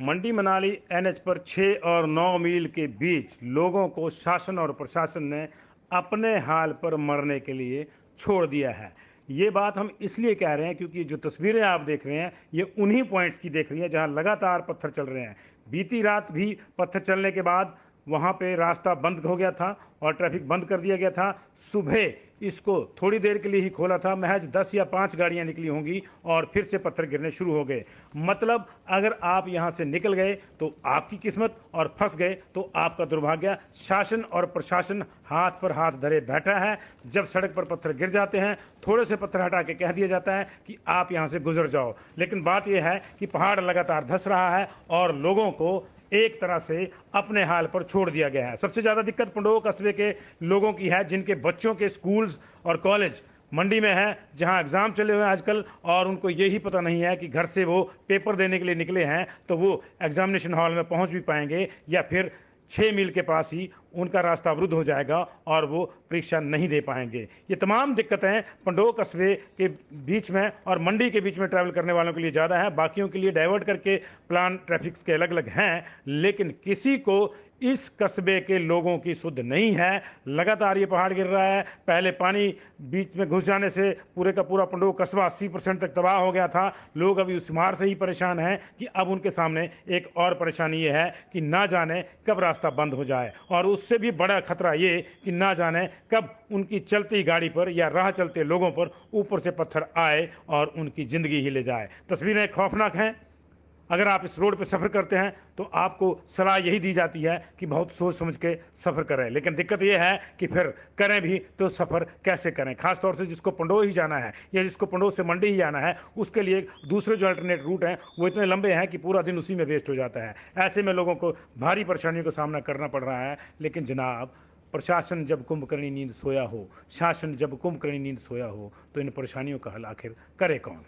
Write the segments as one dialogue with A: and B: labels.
A: Mandi Manali NH पर 6 और 9 मील के बीच लोगों को शासन और प्रशासन ने अपने हाल पर मरने के लिए छोड़ दिया है। ये बात हम इसलिए कह रहे हैं क्योंकि जो तस्वीरें आप देख रहे हैं ये उन्हीं पॉइंट्स की देख रही हैं जहां लगातार पत्थर चल रहे हैं। बीती रात भी पत्थर चलने के बाद वहाँ पे रास्ता बंद हो गया था और ट्रैफिक बंद कर दिया गया था। सुबह इसको थोड़ी देर के लिए ही खोला था, महज 10 या 5 गाड़ियाँ निकली होंगी और फिर से पत्थर गिरने शुरू हो गए। मतलब अगर आप यहाँ से निकल गए तो आपकी किस्मत और फंस गए तो आपका दुर्भाग्य। शासन और प्रशासन हाथ पर हाथ धरे बैठा है। जब सड़क पर पत्थर गिर जाते हैं थोड़े से पत्थर हटा के कह दिया जाता है कि आप यहाँ से गुजर जाओ, लेकिन बात यह है कि पहाड़ लगातार धंस रहा है और लोगों को एक तरह से अपने हाल पर छोड़ दिया गया है। सबसे ज़्यादा दिक्कत पंडोह कस्बे के लोगों की है जिनके बच्चों के स्कूल्स और कॉलेज मंडी में है, जहां एग्ज़ाम चले हुए हैं आजकल और उनको यही पता नहीं है कि घर से वो पेपर देने के लिए निकले हैं तो वो एग्जामिनेशन हॉल में पहुंच भी पाएंगे या फिर 6 मील के पास ही उनका रास्ता अवरुद्ध हो जाएगा और वो परीक्षा नहीं दे पाएंगे। ये तमाम दिक्कतें पंडोह कस्बे के बीच में और मंडी के बीच में ट्रैवल करने वालों के लिए ज़्यादा है। बाकियों के लिए डाइवर्ट करके प्लान ट्रैफिक के अलग अलग हैं, लेकिन किसी को इस कस्बे के लोगों की सुध नहीं है। लगातार ये पहाड़ गिर रहा है। पहले पानी बीच में घुस जाने से पूरे का पूरा पंडोह कस्बा 80% तक तबाह हो गया था। लोग अभी उस मार से ही परेशान हैं कि अब उनके सामने एक और परेशानी ये है कि ना जाने कब रास्ता बंद हो जाए, और उससे भी बड़ा खतरा ये कि ना जाने कब उनकी चलती गाड़ी पर या राह चलते लोगों पर ऊपर से पत्थर आए और उनकी ज़िंदगी ही ले जाए। तस्वीरें खौफनाक हैं। अगर आप इस रोड पर सफ़र करते हैं तो आपको सलाह यही दी जाती है कि बहुत सोच समझ के सफ़र करें, लेकिन दिक्कत यह है कि फिर करें भी तो सफ़र कैसे करें। खासतौर से जिसको पंडोह ही जाना है या जिसको पंडोह से मंडी ही जाना है उसके लिए दूसरे जो अल्टरनेट रूट हैं वो इतने लंबे हैं कि पूरा दिन उसी में वेस्ट हो जाता है। ऐसे में लोगों को भारी परेशानियों का सामना करना पड़ रहा है। लेकिन जनाब, प्रशासन जब कुंभकर्णी नींद सोया हो, शासन जब कुंभकर्णी नींद सोया हो, तो इन परेशानियों का हल आखिर करे कौन?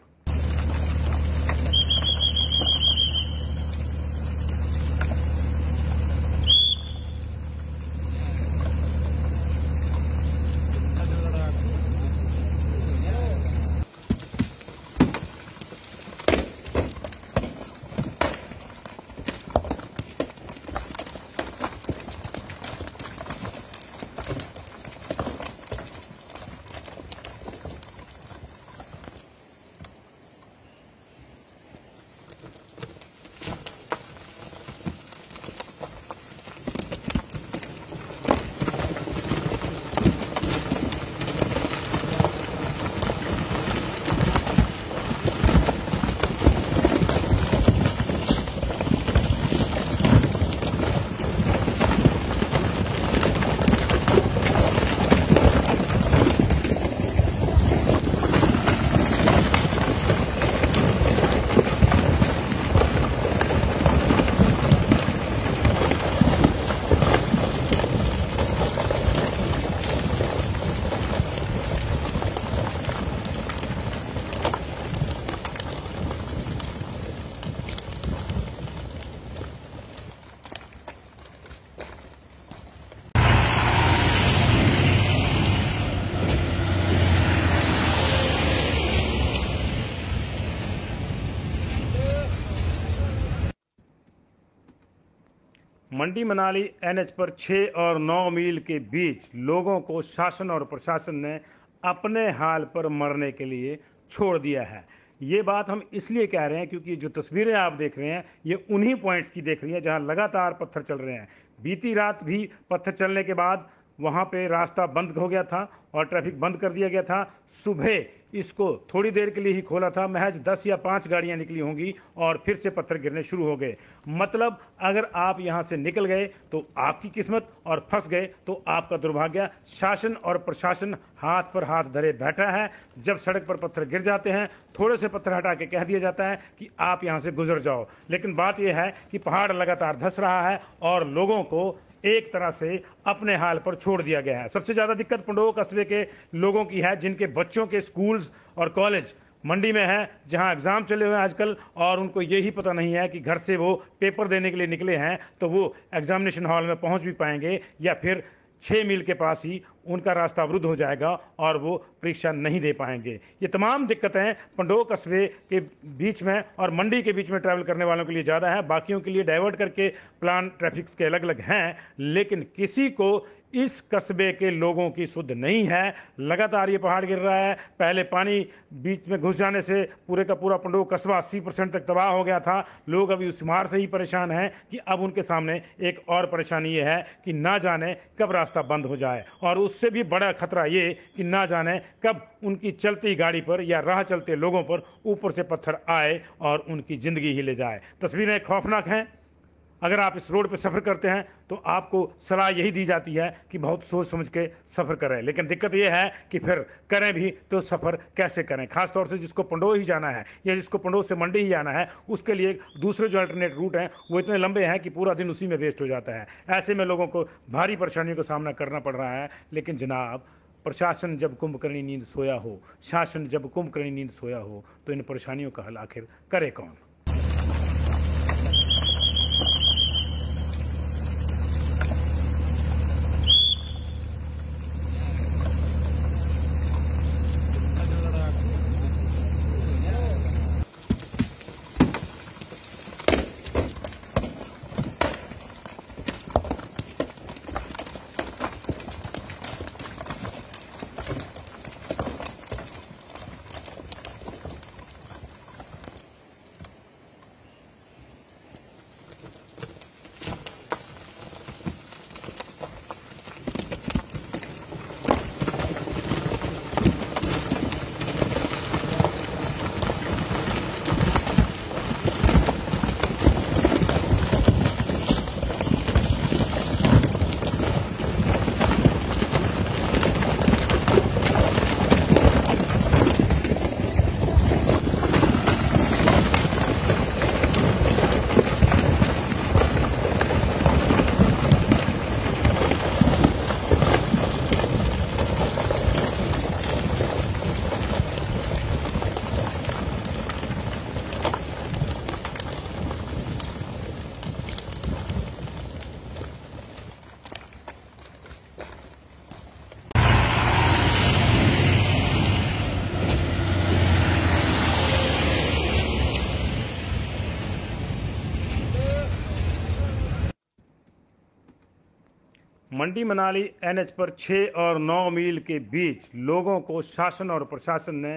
A: मंडी मनाली एनएच पर 6 और 9 मील के बीच लोगों को शासन और प्रशासन ने अपने हाल पर मरने के लिए छोड़ दिया है। ये बात हम इसलिए कह रहे हैं क्योंकि जो तस्वीरें आप देख रहे हैं ये उन्हीं पॉइंट्स की देख रही हैं जहां लगातार पत्थर चल रहे हैं। बीती रात भी पत्थर चलने के बाद वहाँ पे रास्ता बंद हो गया था और ट्रैफिक बंद कर दिया गया था। सुबह इसको थोड़ी देर के लिए ही खोला था, महज 10 या 5 गाड़ियाँ निकली होंगी और फिर से पत्थर गिरने शुरू हो गए। मतलब अगर आप यहाँ से निकल गए तो आपकी किस्मत और फंस गए तो आपका दुर्भाग्य। शासन और प्रशासन हाथ पर हाथ धरे बैठा है। जब सड़क पर पत्थर गिर जाते हैं थोड़े से पत्थर हटा के कह दिया जाता है कि आप यहाँ से गुजर जाओ, लेकिन बात यह है कि पहाड़ लगातार धंस रहा है और लोगों को एक तरह से अपने हाल पर छोड़ दिया गया है। सबसे ज़्यादा दिक्कत पंडोह कस्बे के लोगों की है जिनके बच्चों के स्कूल्स और कॉलेज मंडी में है, जहां एग्ज़ाम चले हुए हैं आजकल और उनको यही पता नहीं है कि घर से वो पेपर देने के लिए निकले हैं तो वो एग्जामिनेशन हॉल में पहुंच भी पाएंगे या फिर 6 मील के पास ही उनका रास्ता अवरुद्ध हो जाएगा और वो परीक्षा नहीं दे पाएंगे। ये तमाम दिक्कतें पंडोह कस्बे के बीच में और मंडी के बीच में ट्रैवल करने वालों के लिए ज़्यादा है, बाकियों के लिए डाइवर्ट करके प्लान ट्रैफिक के अलग अलग हैं, लेकिन किसी को इस कस्बे के लोगों की सुध नहीं है। लगातार ये पहाड़ गिर रहा है। पहले पानी बीच में घुस जाने से पूरे का पूरा पंडोह कस्बा 80% तक तबाह हो गया था। लोग अभी उस मार से ही परेशान हैं कि अब उनके सामने एक और परेशानी ये है कि ना जाने कब रास्ता बंद हो जाए, और उससे भी बड़ा खतरा ये कि ना जाने कब उनकी चलती गाड़ी पर या राह चलते लोगों पर ऊपर से पत्थर आए और उनकी ज़िंदगी ही ले जाए। तस्वीरें खौफनाक हैं। अगर आप इस रोड पर सफ़र करते हैं तो आपको सलाह यही दी जाती है कि बहुत सोच समझ के सफ़र करें, लेकिन दिक्कत यह है कि फिर करें भी तो सफ़र कैसे करें। खास तौर से जिसको पंडोह ही जाना है या जिसको पंडोह से मंडी ही जाना है, उसके लिए दूसरे जो अल्टरनेट रूट हैं वो इतने लंबे हैं कि पूरा दिन उसी में वेस्ट हो जाता है। ऐसे में लोगों को भारी परेशानियों का सामना करना पड़ रहा है। लेकिन जनाब, प्रशासन जब कुंभकर्णी नींद सोया हो, शासन जब कुंभकर्णी नींद सोया हो, तो इन परेशानियों का हल आखिर करे कौन। मंडी मनाली एनएच पर 6 और 9 मील के बीच लोगों को शासन और प्रशासन ने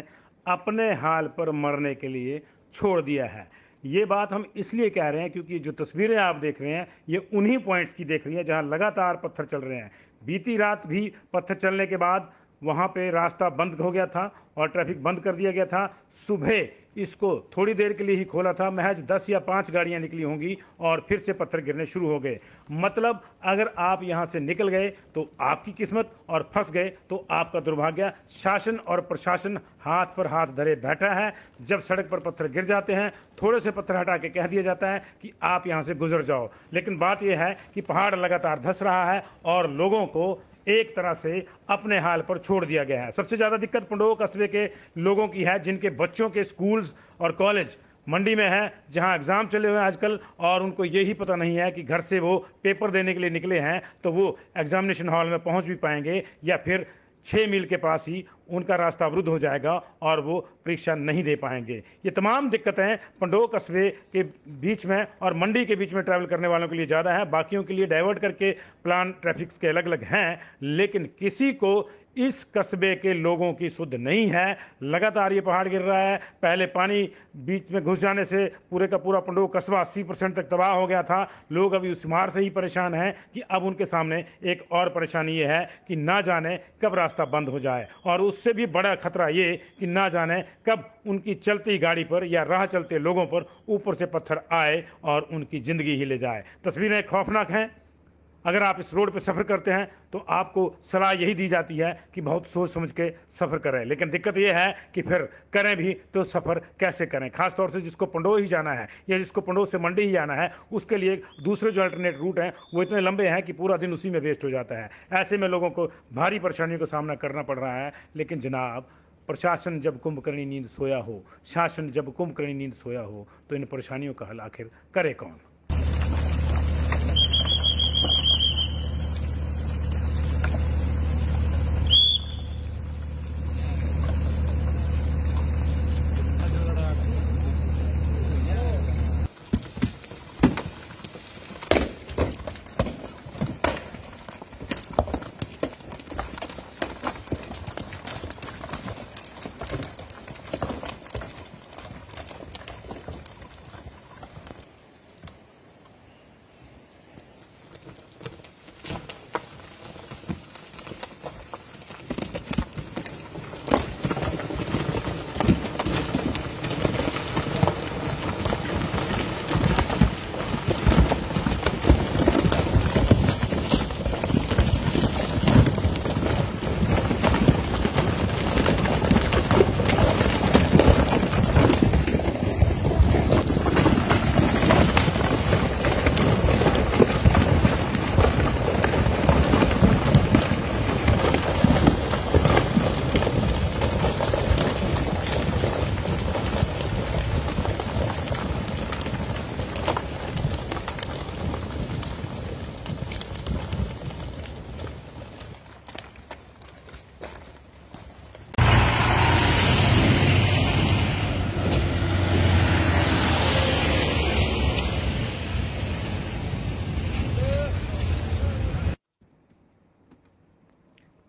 A: अपने हाल पर मरने के लिए छोड़ दिया है। ये बात हम इसलिए कह रहे हैं क्योंकि जो तस्वीरें आप देख रहे हैं ये उन्हीं पॉइंट्स की देख रही हैं जहां लगातार पत्थर चल रहे हैं। बीती रात भी पत्थर चलने के बाद वहाँ पे रास्ता बंद हो गया था और ट्रैफिक बंद कर दिया गया था। सुबह इसको थोड़ी देर के लिए ही खोला था, महज 10 या 5 गाड़ियाँ निकली होंगी और फिर से पत्थर गिरने शुरू हो गए। मतलब अगर आप यहाँ से निकल गए तो आपकी किस्मत और फंस गए तो आपका दुर्भाग्य। शासन और प्रशासन हाथ पर हाथ धरे बैठा है। जब सड़क पर पत्थर गिर जाते हैं थोड़े से पत्थर हटा के कह दिया जाता है कि आप यहाँ से गुजर जाओ, लेकिन बात यह है कि पहाड़ लगातार धंस रहा है और लोगों को एक तरह से अपने हाल पर छोड़ दिया गया है। सबसे ज़्यादा दिक्कत पंडोह कस्बे के लोगों की है जिनके बच्चों के स्कूल्स और कॉलेज मंडी में है, जहां एग्ज़ाम चले हुए हैं आजकल, और उनको यही पता नहीं है कि घर से वो पेपर देने के लिए निकले हैं तो वो एग्जामिनेशन हॉल में पहुंच भी पाएंगे या फिर 6 मील के पास ही उनका रास्ता अवरुद्ध हो जाएगा और वो परीक्षा नहीं दे पाएंगे। ये तमाम दिक्कतें पंडोह कस्बे के बीच में और मंडी के बीच में ट्रैवल करने वालों के लिए ज़्यादा है, बाकियों के लिए डाइवर्ट करके प्लान ट्रैफिक के अलग अलग हैं, लेकिन किसी को इस कस्बे के लोगों की सुध नहीं है। लगातार ये पहाड़ गिर रहा है। पहले पानी बीच में घुस जाने से पूरे का पूरा पंडोह कस्बा 80% तक तबाह हो गया था। लोग अभी उस मार से ही परेशान हैं कि अब उनके सामने एक और परेशानी ये है कि ना जाने कब रास्ता बंद हो जाए, और उससे भी बड़ा खतरा ये कि ना जाने कब उनकी चलती गाड़ी पर या राह चलते लोगों पर ऊपर से पत्थर आए और उनकी ज़िंदगी ही ले जाए। तस्वीरें खौफनाक हैं। अगर आप इस रोड पर सफ़र करते हैं तो आपको सलाह यही दी जाती है कि बहुत सोच समझ के सफ़र करें, लेकिन दिक्कत यह है कि फिर करें भी तो सफ़र कैसे करें। खास तौर से जिसको पंडोह ही जाना है या जिसको पंडोह से मंडी ही जाना है, उसके लिए दूसरे जो अल्टरनेट रूट हैं वो इतने लंबे हैं कि पूरा दिन उसी में वेस्ट हो जाता है। ऐसे में लोगों को भारी परेशानियों का सामना करना पड़ रहा है। लेकिन जनाब, प्रशासन जब कुंभकर्णी नींद सोया हो, शासन जब कुंभकर्णी नींद सोया हो, तो इन परेशानियों का हल आखिर करे कौन।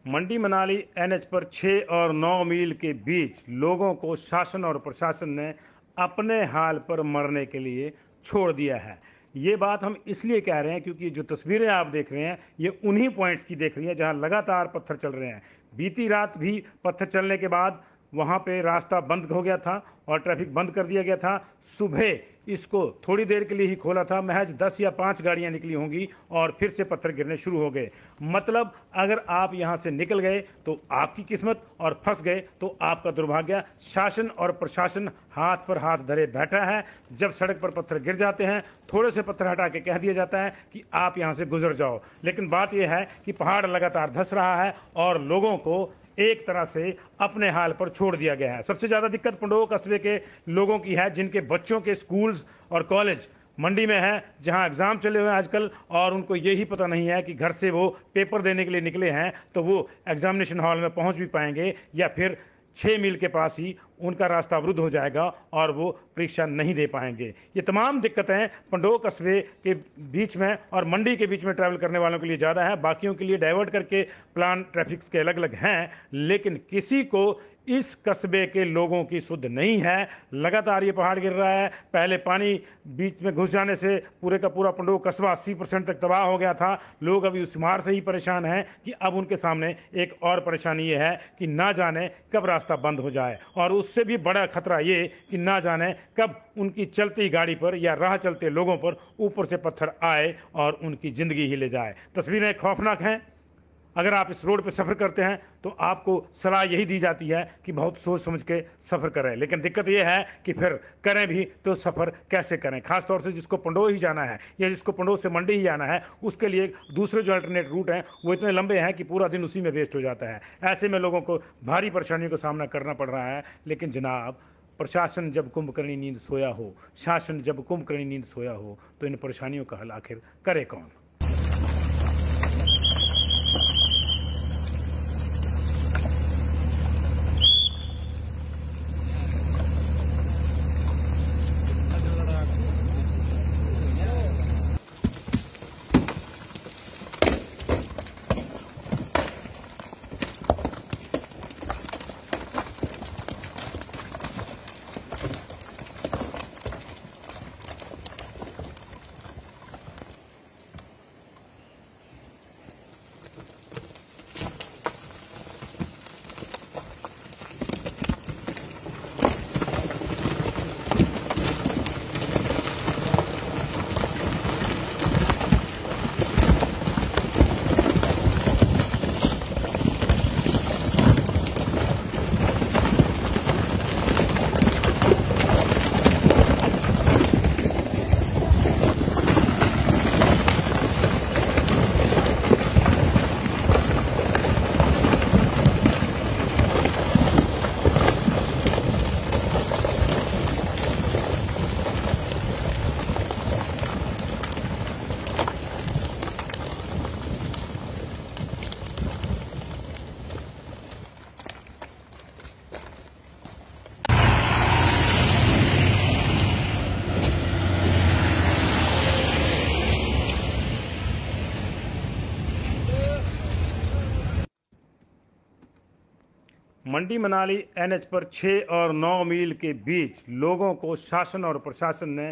A: मंडी मनाली एनएच पर 6 और 9 मील के बीच लोगों को शासन और प्रशासन ने अपने हाल पर मरने के लिए छोड़ दिया है। ये बात हम इसलिए कह रहे हैं क्योंकि जो तस्वीरें आप देख रहे हैं ये उन्हीं पॉइंट्स की देख रही हैं जहां लगातार पत्थर चल रहे हैं। बीती रात भी पत्थर चलने के बाद वहाँ पे रास्ता बंद हो गया था और ट्रैफिक बंद कर दिया गया था। सुबह इसको थोड़ी देर के लिए ही खोला था, महज 10 या 5 गाड़ियाँ निकली होंगी और फिर से पत्थर गिरने शुरू हो गए। मतलब अगर आप यहाँ से निकल गए तो आपकी किस्मत और फंस गए तो आपका दुर्भाग्य। शासन और प्रशासन हाथ पर हाथ धरे बैठा है। जब सड़क पर पत्थर गिर जाते हैं थोड़े से पत्थर हटा के कह दिया जाता है कि आप यहाँ से गुजर जाओ, लेकिन बात यह है कि पहाड़ लगातार धंस रहा है और लोगों को एक तरह से अपने हाल पर छोड़ दिया गया है। सबसे ज़्यादा दिक्कत पंडोह कस्बे के लोगों की है जिनके बच्चों के स्कूल्स और कॉलेज मंडी में है, जहां एग्ज़ाम चले हुए हैं आजकल और उनको यही पता नहीं है कि घर से वो पेपर देने के लिए निकले हैं तो वो एग्जामिनेशन हॉल में पहुंच भी पाएंगे या फिर 6 मील के पास ही उनका रास्ता अवरुद्ध हो जाएगा और वो परीक्षा नहीं दे पाएंगे। ये तमाम दिक्कतें पंडोह कस्बे के बीच में और मंडी के बीच में ट्रैवल करने वालों के लिए ज़्यादा है। बाकियों के लिए डाइवर्ट करके प्लान ट्रैफिक के अलग अलग हैं, लेकिन किसी को इस कस्बे के लोगों की सुध नहीं है। लगातार ये पहाड़ गिर रहा है। पहले पानी बीच में घुस जाने से पूरे का पूरा पंडोह कस्बा 80% तक तबाह हो गया था। लोग अभी उस मार से ही परेशान हैं कि अब उनके सामने एक और परेशानी ये है कि ना जाने कब रास्ता बंद हो जाए, और उससे भी बड़ा खतरा ये कि ना जाने कब उनकी चलती गाड़ी पर या राह चलते लोगों पर ऊपर से पत्थर आए और उनकी ज़िंदगी ही ले जाए। तस्वीरें खौफनाक हैं। अगर आप इस रोड पर सफ़र करते हैं तो आपको सलाह यही दी जाती है कि बहुत सोच समझ के सफ़र करें, लेकिन दिक्कत यह है कि फिर करें भी तो सफ़र कैसे करें। खासतौर से जिसको पंडोह ही जाना है या जिसको पंडोह से मंडी ही जाना है उसके लिए दूसरे जो अल्टरनेट रूट हैं वो इतने लंबे हैं कि पूरा दिन उसी में वेस्ट हो जाता है। ऐसे में लोगों को भारी परेशानियों का सामना करना पड़ रहा है। लेकिन जनाब, प्रशासन जब कुंभकर्णी नींद सोया हो, शासन जब कुंभकर्णी नींद सोया हो, तो इन परेशानियों का हल आखिर करे कौन? मंडी मनाली एनएच पर 6 और 9 मील के बीच लोगों को शासन और प्रशासन ने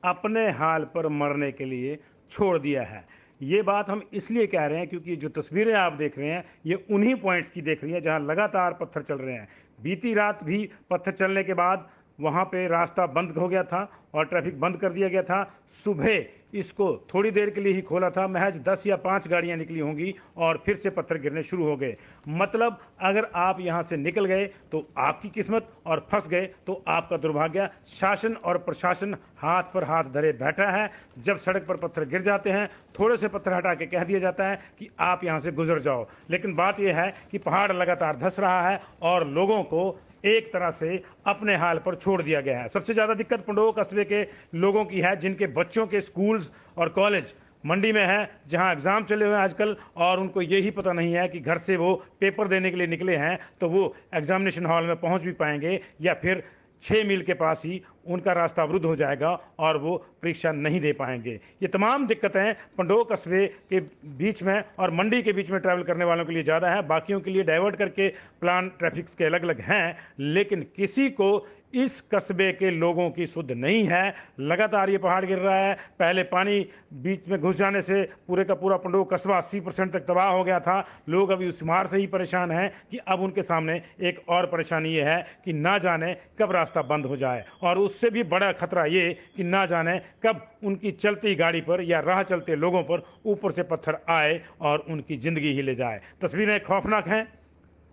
A: अपने हाल पर मरने के लिए छोड़ दिया है। ये बात हम इसलिए कह रहे हैं क्योंकि जो तस्वीरें आप देख रहे हैं ये उन्हीं पॉइंट्स की देख रही हैं जहां लगातार पत्थर चल रहे हैं। बीती रात भी पत्थर चलने के बाद वहाँ पे रास्ता बंद हो गया था और ट्रैफिक बंद कर दिया गया था। सुबह इसको थोड़ी देर के लिए ही खोला था, महज 10 या 5 गाड़ियाँ निकली होंगी और फिर से पत्थर गिरने शुरू हो गए। मतलब अगर आप यहाँ से निकल गए तो आपकी किस्मत और फंस गए तो आपका दुर्भाग्य। शासन और प्रशासन हाथ पर हाथ धरे बैठा है। जब सड़क पर पत्थर गिर जाते हैं थोड़े से पत्थर हटा के कह दिया जाता है कि आप यहाँ से गुजर जाओ, लेकिन बात यह है कि पहाड़ लगातार धंस रहा है और लोगों को एक तरह से अपने हाल पर छोड़ दिया गया है। सबसे ज़्यादा दिक्कत पंडोह कस्बे के लोगों की है जिनके बच्चों के स्कूल्स और कॉलेज मंडी में है, जहां एग्ज़ाम चले हुए हैं आजकल और उनको यही पता नहीं है कि घर से वो पेपर देने के लिए निकले हैं तो वो एग्जामिनेशन हॉल में पहुंच भी पाएंगे या फिर 6 मील के पास ही उनका रास्ता अवरुद्ध हो जाएगा और वो परीक्षा नहीं दे पाएंगे। ये तमाम दिक्कतें पंडोह कस्बे के बीच में और मंडी के बीच में ट्रैवल करने वालों के लिए ज़्यादा है, बाकियों के लिए डाइवर्ट करके प्लान ट्रैफिक के अलग अलग हैं, लेकिन किसी को इस कस्बे के लोगों की सुध नहीं है। लगातार ये पहाड़ गिर रहा है। पहले पानी बीच में घुस जाने से पूरे का पूरा पंडोह कस्बा 80% तक तबाह हो गया था। लोग अभी उस मार से ही परेशान हैं कि अब उनके सामने एक और परेशानी ये है कि ना जाने कब रास्ता बंद हो जाए, और उससे भी बड़ा खतरा ये कि ना जाने कब उनकी चलती गाड़ी पर या राह चलते लोगों पर ऊपर से पत्थर आए और उनकी ज़िंदगी ही ले जाए। तस्वीरें खौफनाक हैं।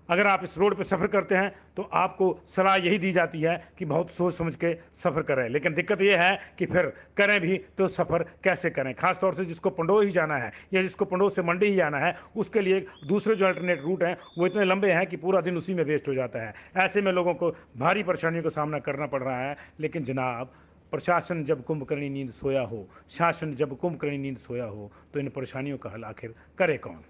A: अगर आप इस रोड पर सफ़र करते हैं तो आपको सलाह यही दी जाती है कि बहुत सोच समझ के सफ़र करें, लेकिन दिक्कत यह है कि फिर करें भी तो सफ़र कैसे करें। खास तौर से जिसको पंडोह ही जाना है या जिसको पंडोह से मंडी ही जाना है, उसके लिए दूसरे जो अल्टरनेट रूट हैं वो इतने लंबे हैं कि पूरा दिन उसी में वेस्ट हो जाता है। ऐसे में लोगों को भारी परेशानियों का सामना करना पड़ रहा है। लेकिन जनाब, प्रशासन जब कुंभकर्णी नींद सोया हो, शासन जब कुंभकर्णी नींद सोया हो, तो इन परेशानियों का हल आखिर करे कौन।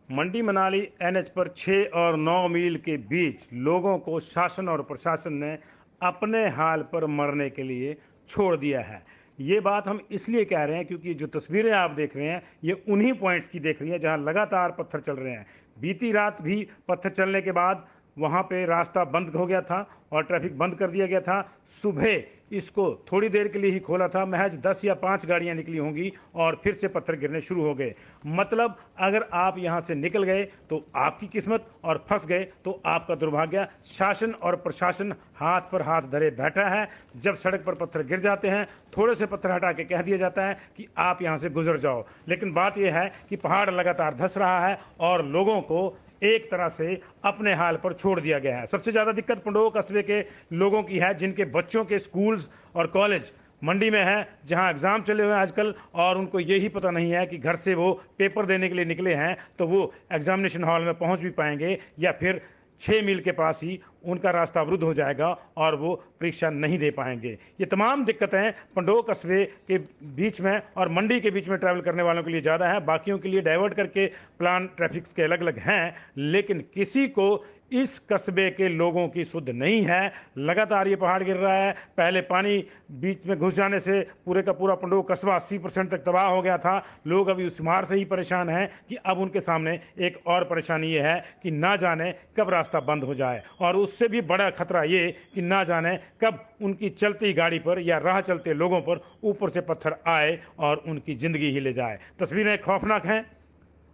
A: मंडी मनाली एनएच पर 6 और 9 मील के बीच लोगों को शासन और प्रशासन ने अपने हाल पर मरने के लिए छोड़ दिया है। ये बात हम इसलिए कह रहे हैं क्योंकि जो तस्वीरें आप देख रहे हैं ये उन्हीं पॉइंट्स की देख रही हैं जहां लगातार पत्थर चल रहे हैं। बीती रात भी पत्थर चलने के बाद वहाँ पे रास्ता बंद हो गया था और ट्रैफिक बंद कर दिया गया था। सुबह इसको थोड़ी देर के लिए ही खोला था, महज 10 या 5 गाड़ियाँ निकली होंगी और फिर से पत्थर गिरने शुरू हो गए। मतलब अगर आप यहाँ से निकल गए तो आपकी किस्मत और फंस गए तो आपका दुर्भाग्य। शासन और प्रशासन हाथ पर हाथ धरे बैठा है। जब सड़क पर पत्थर गिर जाते हैं थोड़े से पत्थर हटा के कह दिया जाता है कि आप यहाँ से गुजर जाओ, लेकिन बात यह है कि पहाड़ लगातार धंस रहा है और लोगों को एक तरह से अपने हाल पर छोड़ दिया गया है। सबसे ज़्यादा दिक्कत पंडोह कस्बे के लोगों की है जिनके बच्चों के स्कूल्स और कॉलेज मंडी में है, जहां एग्ज़ाम चले हुए हैं आजकल, और उनको यही पता नहीं है कि घर से वो पेपर देने के लिए निकले हैं तो वो एग्जामिनेशन हॉल में पहुंच भी पाएंगे या फिर 6 मील के पास ही उनका रास्ता अवरुद्ध हो जाएगा और वो परीक्षा नहीं दे पाएंगे। ये तमाम दिक्कतें पंडोह कस्बे के बीच में और मंडी के बीच में ट्रैवल करने वालों के लिए ज़्यादा है, बाकियों के लिए डाइवर्ट करके प्लान ट्रैफिक के अलग अलग हैं, लेकिन किसी को इस कस्बे के लोगों की सुध नहीं है। लगातार ये पहाड़ गिर रहा है। पहले पानी बीच में घुस जाने से पूरे का पूरा पंडोह कस्बा 80% तक तबाह हो गया था। लोग अभी उस मार से ही परेशान हैं कि अब उनके सामने एक और परेशानी ये है कि ना जाने कब रास्ता बंद हो जाए, और उससे भी बड़ा खतरा ये कि ना जाने कब उनकी चलती गाड़ी पर या राह चलते लोगों पर ऊपर से पत्थर आए और उनकी ज़िंदगी ही ले जाए। तस्वीरें खौफनाक हैं।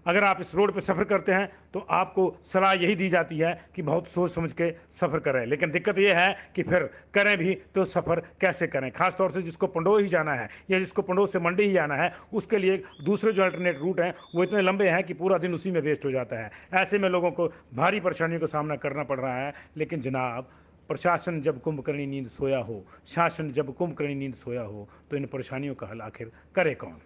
A: अगर आप इस रोड पर सफ़र करते हैं तो आपको सलाह यही दी जाती है कि बहुत सोच समझ के सफ़र करें, लेकिन दिक्कत यह है कि फिर करें भी तो सफ़र कैसे करें। खास तौर से जिसको पंडोह ही जाना है या जिसको पंडोह से मंडी ही जाना है, उसके लिए दूसरे जो अल्टरनेट रूट हैं वो इतने लंबे हैं कि पूरा दिन उसी में वेस्ट हो जाता है। ऐसे में लोगों को भारी परेशानियों का सामना करना पड़ रहा है। लेकिन जनाब, प्रशासन जब कुंभकर्णी नींद सोया हो, शासन जब कुंभकर्णी नींद सोया हो, तो इन परेशानियों का हल आखिर करे कौन।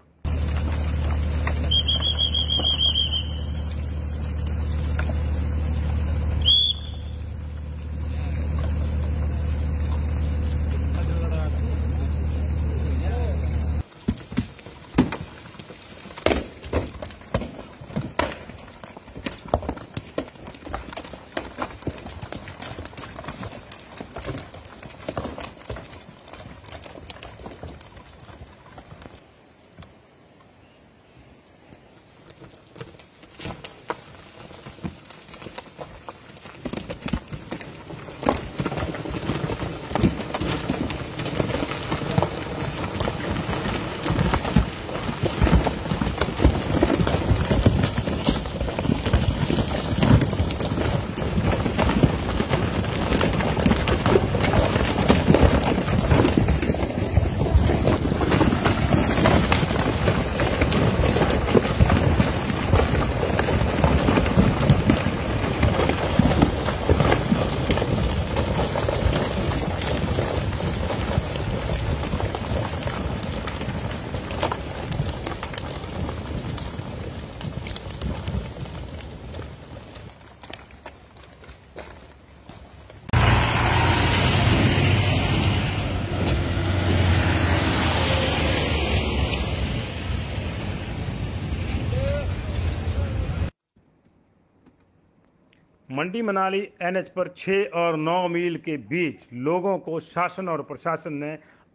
A: मंडी मनाली एनएच पर 6 और 9 मील के बीच लोगों को शासन और प्रशासन ने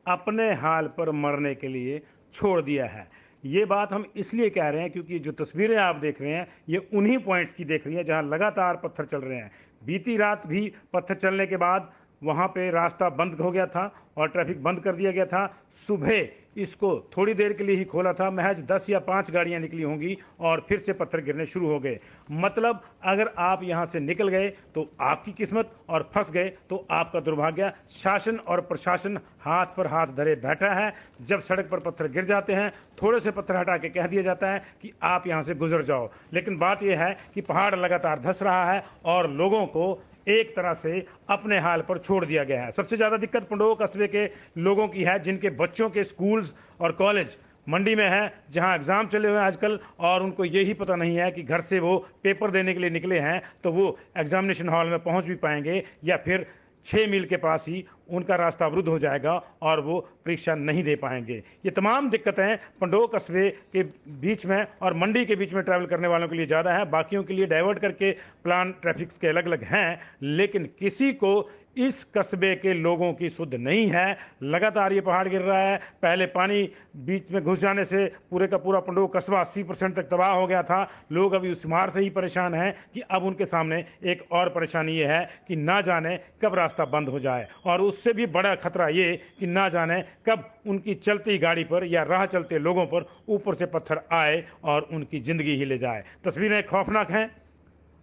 A: अपने हाल पर मरने के लिए छोड़ दिया है। ये बात हम इसलिए कह रहे हैं क्योंकि जो तस्वीरें आप देख रहे हैं ये उन्हीं पॉइंट्स की देख रही हैं जहां लगातार पत्थर चल रहे हैं। बीती रात भी पत्थर चलने के बाद वहाँ पे रास्ता बंद हो गया था और ट्रैफिक बंद कर दिया गया था। सुबह इसको थोड़ी देर के लिए ही खोला था, महज 10 या 5 गाड़ियाँ निकली होंगी और फिर से पत्थर गिरने शुरू हो गए। मतलब अगर आप यहाँ से निकल गए तो आपकी किस्मत और फंस गए तो आपका दुर्भाग्य। शासन और प्रशासन हाथ पर हाथ धरे बैठा है। जब सड़क पर पत्थर गिर जाते हैं थोड़े से पत्थर हटा के कह दिया जाता है कि आप यहाँ से गुजर जाओ, लेकिन बात यह है कि पहाड़ लगातार धंस रहा है और लोगों को एक तरह से अपने हाल पर छोड़ दिया गया है। सबसे ज़्यादा दिक्कत पंडोह कस्बे के लोगों की है जिनके बच्चों के स्कूल्स और कॉलेज मंडी में है, जहां एग्ज़ाम चले हुए हैं आजकल और उनको यही पता नहीं है कि घर से वो पेपर देने के लिए निकले हैं तो वो एग्जामिनेशन हॉल में पहुंच भी पाएंगे या फिर 6 मील के पास ही उनका रास्ता अवरुद्ध हो जाएगा और वो परीक्षा नहीं दे पाएंगे। ये तमाम दिक्कतें पंडोह कस्बे के बीच में और मंडी के बीच में ट्रैवल करने वालों के लिए ज़्यादा है। बाकियों के लिए डाइवर्ट करके प्लान ट्रैफिक के अलग अलग हैं, लेकिन किसी को इस कस्बे के लोगों की सुध नहीं है। लगातार ये पहाड़ गिर रहा है। पहले पानी बीच में घुस जाने से पूरे का पूरा पंडोह कस्बा 80% तक तबाह हो गया था। लोग अभी उस मार से ही परेशान हैं कि अब उनके सामने एक और परेशानी ये है कि ना जाने कब रास्ता बंद हो जाए, और उससे भी बड़ा खतरा ये कि ना जाने कब उनकी चलती गाड़ी पर या राह चलते लोगों पर ऊपर से पत्थर आए और उनकी ज़िंदगी ही ले जाए। तस्वीरें खौफनाक हैं।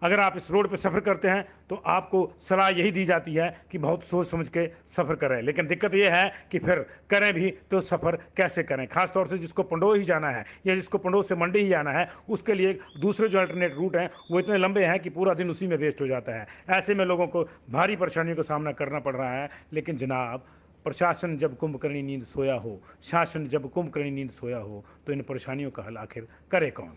A: अगर आप इस रोड पर सफ़र करते हैं तो आपको सलाह यही दी जाती है कि बहुत सोच समझ के सफ़र करें, लेकिन दिक्कत यह है कि फिर करें भी तो सफ़र कैसे करें। खासतौर से जिसको पंडोह ही जाना है या जिसको पंडोह से मंडी ही जाना है उसके लिए दूसरे जो अल्टरनेट रूट हैं वो इतने लंबे हैं कि पूरा दिन उसी में वेस्ट हो जाता है। ऐसे में लोगों को भारी परेशानियों का सामना करना पड़ रहा है। लेकिन जनाब, प्रशासन जब कुंभकर्णी नींद सोया हो, शासन जब कुंभकर्णी नींद सोया हो, तो इन परेशानियों का हल आखिर करे कौन।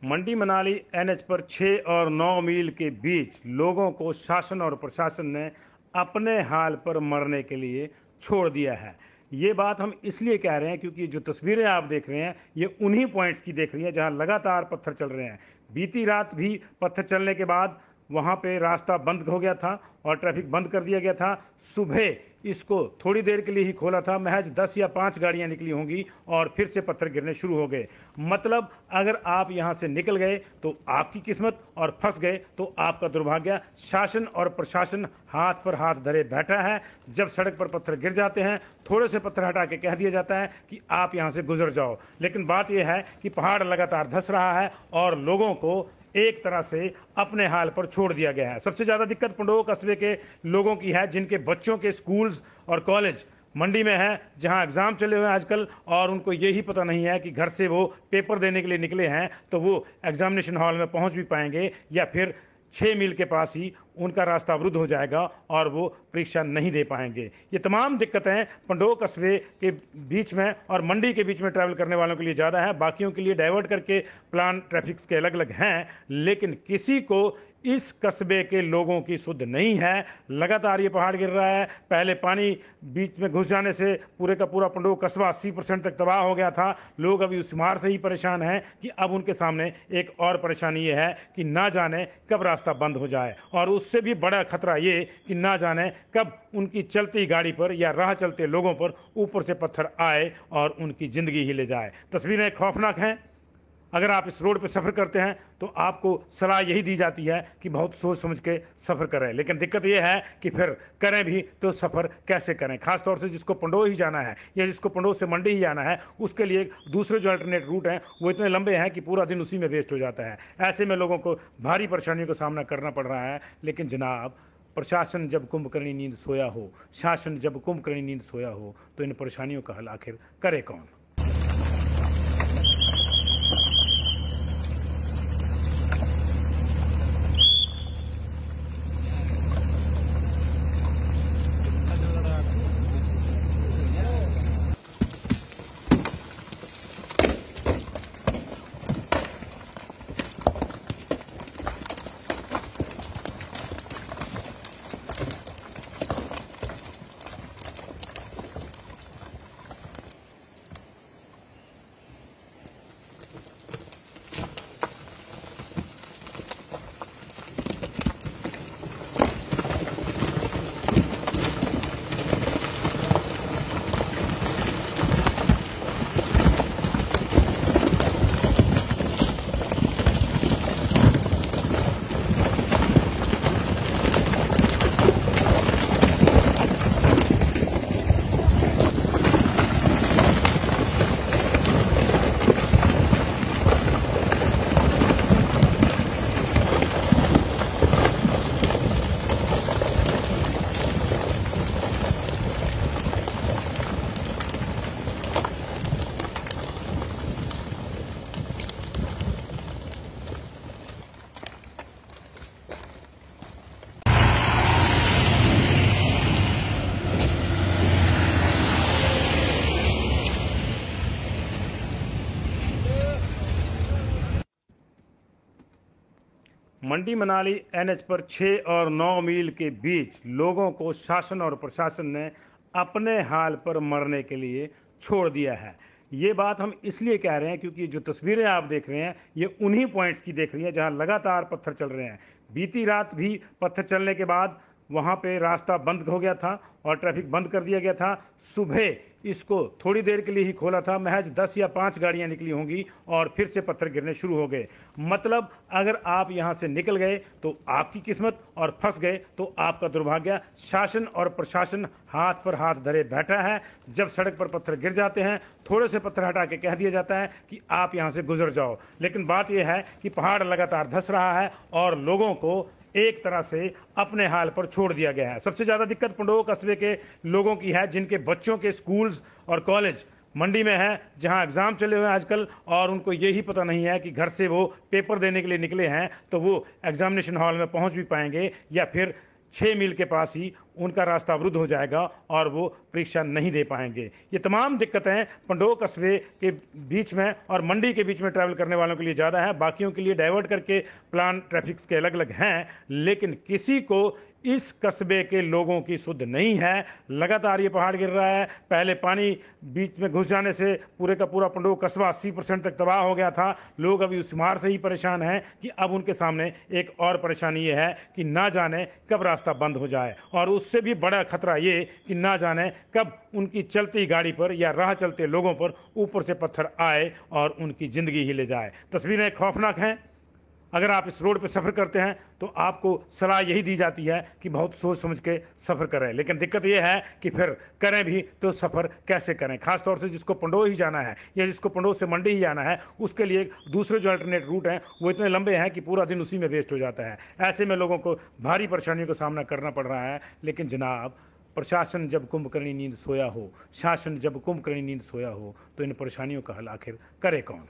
A: मंडी मनाली एनएच पर 6 और 9 मील के बीच लोगों को शासन और प्रशासन ने अपने हाल पर मरने के लिए छोड़ दिया है। ये बात हम इसलिए कह रहे हैं क्योंकि जो तस्वीरें आप देख रहे हैं ये उन्हीं पॉइंट्स की देख रही हैं जहां लगातार पत्थर चल रहे हैं। बीती रात भी पत्थर चलने के बाद वहाँ पे रास्ता बंद हो गया था और ट्रैफिक बंद कर दिया गया था। सुबह इसको थोड़ी देर के लिए ही खोला था, महज 10 या 5 गाड़ियाँ निकली होंगी और फिर से पत्थर गिरने शुरू हो गए। मतलब अगर आप यहाँ से निकल गए तो आपकी किस्मत और फंस गए तो आपका दुर्भाग्य। शासन और प्रशासन हाथ पर हाथ धरे बैठा है। जब सड़क पर पत्थर गिर जाते हैं थोड़े से पत्थर हटा के कह दिया जाता है कि आप यहाँ से गुजर जाओ, लेकिन बात यह है कि पहाड़ लगातार धंस रहा है और लोगों को एक तरह से अपने हाल पर छोड़ दिया गया है। सबसे ज़्यादा दिक्कत पंडोह कस्बे के लोगों की है जिनके बच्चों के स्कूल्स और कॉलेज मंडी में है, जहां एग्ज़ाम चले हुए हैं आजकल और उनको यही पता नहीं है कि घर से वो पेपर देने के लिए निकले हैं तो वो एग्जामिनेशन हॉल में पहुंच भी पाएंगे या फिर 6 मील के पास ही उनका रास्ता अवरुद्ध हो जाएगा और वो परीक्षा नहीं दे पाएंगे। ये तमाम दिक्कतें पंडोह कस्बे के बीच में और मंडी के बीच में ट्रैवल करने वालों के लिए ज़्यादा है, बाकियों के लिए डाइवर्ट करके प्लान ट्रैफिक के अलग अलग हैं, लेकिन किसी को इस कस्बे के लोगों की सुध नहीं है। लगातार ये पहाड़ गिर रहा है। पहले पानी बीच में घुस जाने से पूरे का पूरा पंडोह कस्बा 80% तक तबाह हो गया था। लोग अभी उस मार से ही परेशान हैं कि अब उनके सामने एक और परेशानी ये है कि ना जाने कब रास्ता बंद हो जाए, और उससे भी बड़ा खतरा ये कि ना जाने कब उनकी चलती गाड़ी पर या राह चलते लोगों पर ऊपर से पत्थर आए और उनकी ज़िंदगी ही ले जाए। तस्वीरें खौफनाक हैं। अगर आप इस रोड पर सफ़र करते हैं तो आपको सलाह यही दी जाती है कि बहुत सोच समझ के सफ़र करें, लेकिन दिक्कत यह है कि फिर करें भी तो सफ़र कैसे करें। खास तौर से जिसको पंडोह ही जाना है या जिसको पंडोह से मंडी ही जाना है, उसके लिए दूसरे जो अल्टरनेट रूट हैं वो इतने लंबे हैं कि पूरा दिन उसी में वेस्ट हो जाता है। ऐसे में लोगों को भारी परेशानियों का सामना करना पड़ रहा है। लेकिन जनाब, प्रशासन जब कुंभकर्णी नींद सोया हो, शासन जब कुंभकर्णी नींद सोया हो, तो इन परेशानियों का हल आखिर करे कौन। मंडी मनाली एनएच पर 6 और 9 मील के बीच लोगों को शासन और प्रशासन ने अपने हाल पर मरने के लिए छोड़ दिया है। ये बात हम इसलिए कह रहे हैं क्योंकि जो तस्वीरें आप देख रहे हैं ये उन्हीं पॉइंट्स की देख रही हैं जहां लगातार पत्थर चल रहे हैं। बीती रात भी पत्थर चलने के बाद वहाँ पे रास्ता बंद हो गया था और ट्रैफिक बंद कर दिया गया था। सुबह इसको थोड़ी देर के लिए ही खोला था, महज 10 या 5 गाड़ियाँ निकली होंगी और फिर से पत्थर गिरने शुरू हो गए। मतलब अगर आप यहाँ से निकल गए तो आपकी किस्मत और फंस गए तो आपका दुर्भाग्य। शासन और प्रशासन हाथ पर हाथ धरे बैठा है। जब सड़क पर पत्थर गिर जाते हैं थोड़े से पत्थर हटा के कह दिया जाता है कि आप यहाँ से गुजर जाओ, लेकिन बात यह है कि पहाड़ लगातार धंस रहा है और लोगों को एक तरह से अपने हाल पर छोड़ दिया गया है। सबसे ज़्यादा दिक्कत पंडोह कस्बे के लोगों की है जिनके बच्चों के स्कूल्स और कॉलेज मंडी में है, जहां एग्ज़ाम चले हुए हैं आजकल, और उनको यही पता नहीं है कि घर से वो पेपर देने के लिए निकले हैं तो वो एग्जामिनेशन हॉल में पहुंच भी पाएंगे या फिर 6 मील के पास ही उनका रास्ता अवरुद्ध हो जाएगा और वो परीक्षा नहीं दे पाएंगे। ये तमाम दिक्कतें पंडोह कस्बे के बीच में और मंडी के बीच में ट्रैवल करने वालों के लिए ज़्यादा है, बाकियों के लिए डाइवर्ट करके प्लान ट्रैफिक के अलग अलग हैं, लेकिन किसी को इस कस्बे के लोगों की सुध नहीं है। लगातार ये पहाड़ गिर रहा है। पहले पानी बीच में घुस जाने से पूरे का पूरा पंडोह कस्बा 80% तक तबाह हो गया था। लोग अभी उस मार से ही परेशान हैं कि अब उनके सामने एक और परेशानी ये है कि ना जाने कब रास्ता बंद हो जाए, और उससे भी बड़ा खतरा ये कि ना जाने कब उनकी चलती गाड़ी पर या राह चलते लोगों पर ऊपर से पत्थर आए और उनकी ज़िंदगी ही ले जाए। तस्वीरें खौफनाक हैं। अगर आप इस रोड पर सफ़र करते हैं तो आपको सलाह यही दी जाती है कि बहुत सोच समझ के सफ़र करें, लेकिन दिक्कत यह है कि फिर करें भी तो सफ़र कैसे करें। खास तौर से जिसको पंडोह ही जाना है या जिसको पंडोह से मंडी ही जाना है, उसके लिए दूसरे जो अल्टरनेट रूट हैं वो इतने लंबे हैं कि पूरा दिन उसी में वेस्ट हो जाता है। ऐसे में लोगों को भारी परेशानियों का सामना करना पड़ रहा है। लेकिन जनाब, प्रशासन जब कुंभकर्णी नींद सोया हो, शासन जब कुंभकर्णी नींद सोया हो, तो इन परेशानियों का हल आखिर करे कौन।